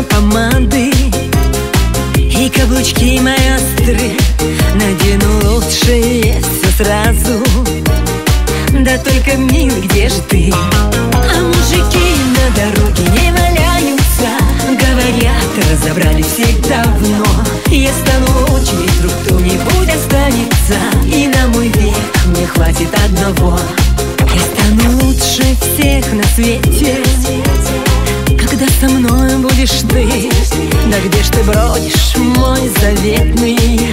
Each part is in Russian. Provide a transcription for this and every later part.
тонну помады и каблучки мои остры. Надену лучшее все сразу. Да только, милый, где же ты? А мужики на дороге не валяются. Говорят, разобрали всех давно. Я стану лучше, вдруг кто-нибудь останется, и на мой век мне хватит одного. Я стану лучше всех на свете, когда со мной будешь ты. Да где ж ты бродишь, мой заветный?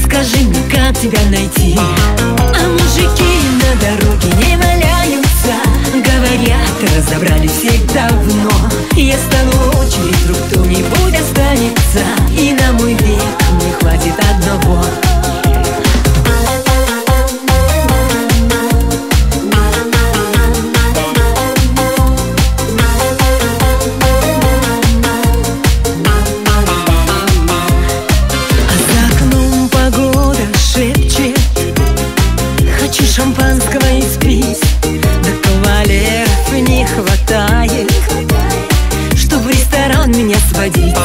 Скажи мне, как тебя найти? А мужики на дороге не валяются. Говорят, разобрали всех давно. Я стану лучше, вдруг кто-нибудь останется, и на мой век мне хватит одного. Шампанского испить, да кавалеров не хватает, чтоб в ресторан меня сводить.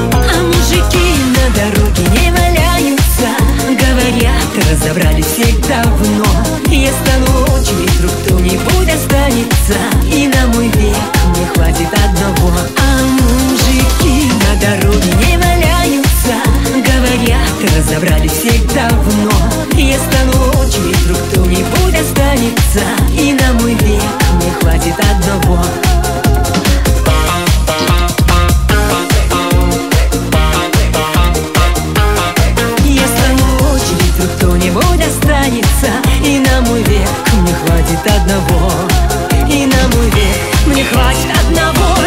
А мужики на дороге не валяются. Говорят, разобрали всех давно. Я стану лучше, вдруг кто-нибудь останется, и на мой век мне хватит одного. А мужики на дороге не валяются. Говорят, разобрали всех давно. Я стану лучше, вдруг кто-нибудь останется, и на мой век мне хватит одного. Я стану лучше, вдруг кто-нибудь останется, и на мой век мне хватит одного. И на мой век мне хватит одного.